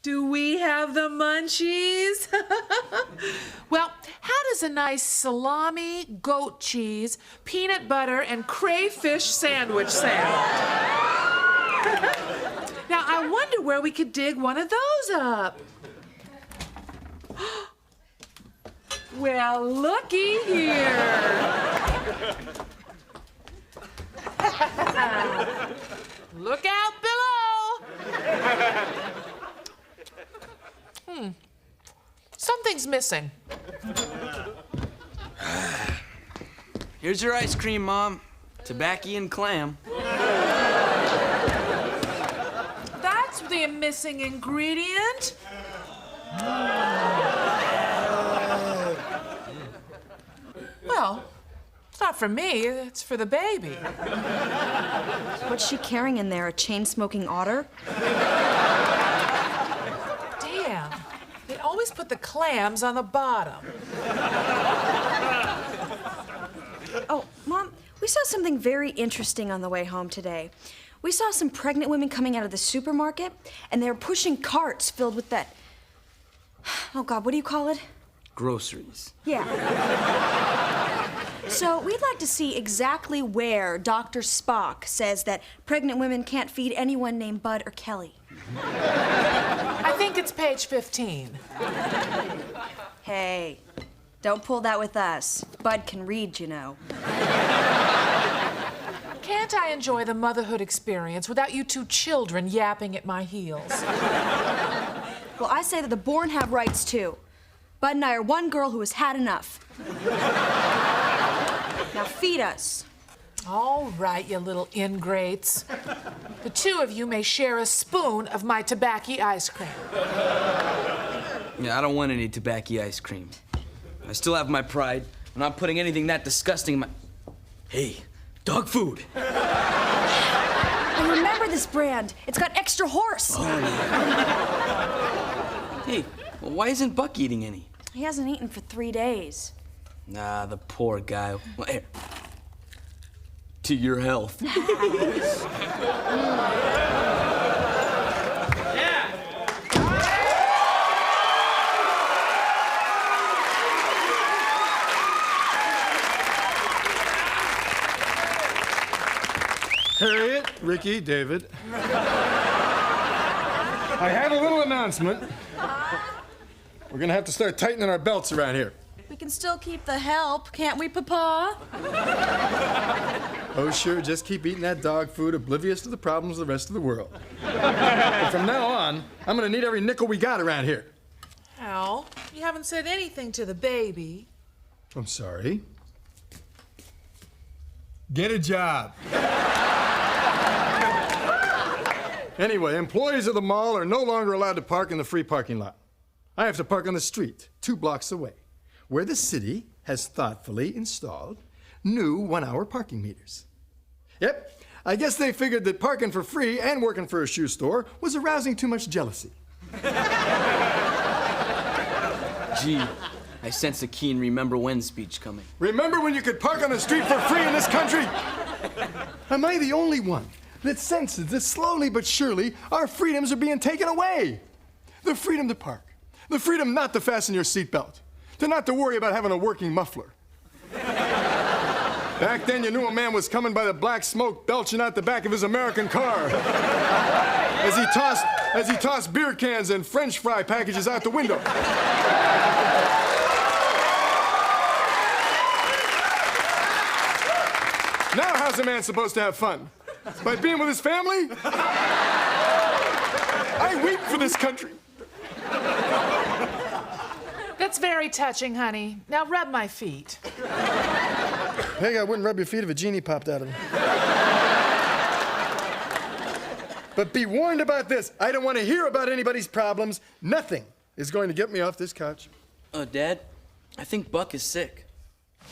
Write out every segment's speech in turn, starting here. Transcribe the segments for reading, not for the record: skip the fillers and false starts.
Do we have the munchies? Well, how does a nice salami, goat cheese, peanut butter, and crayfish sandwich sound? Now, I wonder where we could dig one of those up. Well, looky here. Look out below. Something's missing. Here's your ice cream, Mom. Tobacco and clam. That's the missing ingredient. Well, it's not for me, it's for the baby. What's she carrying in there, a chain-smoking otter? Damn, they always put the clams on the bottom. Oh, Mom, we saw something very interesting on the way home today. We saw some pregnant women coming out of the supermarket, and they were pushing carts filled with that... Oh, God, what do you call it? Groceries. Yeah. So we'd like to see exactly where Dr. Spock says that pregnant women can't feed anyone named Bud or Kelly. I think it's page 15. Hey, don't pull that with us. Bud can read, you know. Can't I enjoy the motherhood experience without you two children yapping at my heels? Well, I say that the born have rights, too. Bud and I are one girl who has had enough. Now feed us. All right, you little ingrates. The two of you may share a spoon of my tobacco ice cream. Yeah, I don't want any tobacco ice cream. I still have my pride. I'm not putting anything that disgusting in my... Hey, dog food. And remember this brand. It's got extra horse. Oh, yeah. Hey, well, why isn't Buck eating any? He hasn't eaten for 3 days. Nah, the poor guy. Well, here. To your health. Harriet, Ricky, David. I have a little announcement. We're gonna have to start tightening our belts around here. We can still keep the help, can't we, Papa? Oh, sure, just keep eating that dog food, oblivious to the problems of the rest of the world. But from now on, I'm gonna need every nickel we got around here. Al, you haven't said anything to the baby. I'm sorry. Get a job. Anyway, employees of the mall are no longer allowed to park in the free parking lot. I have to park on the street, 2 blocks away, where the city has thoughtfully installed new 1-hour parking meters. Yep, I guess they figured that parking for free and working for a shoe store was arousing too much jealousy. Gee, I sense a keen remember when speech coming. Remember when you could park on the street for free in this country? Am I the only one that senses that slowly but surely our freedoms are being taken away? The freedom to park. The freedom not to fasten your seatbelt. To not to worry about having a working muffler. Back then, you knew a man was coming by the black smoke belching out the back of his American car. As he tossed beer cans and French fry packages out the window. Now how's a man supposed to have fun? By being with his family? I weep for this country. That's very touching, honey. Now rub my feet. Peg, I wouldn't rub your feet if a genie popped out of them. But be warned about this. I don't want to hear about anybody's problems. Nothing is going to get me off this couch. Dad, I think Buck is sick.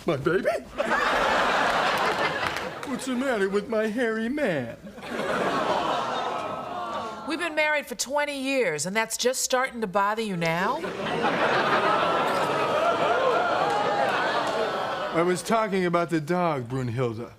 My baby? What's the matter with my hairy man? We've been married for 20 years, and that's just starting to bother you now? I was talking about the dog, Brunhilde.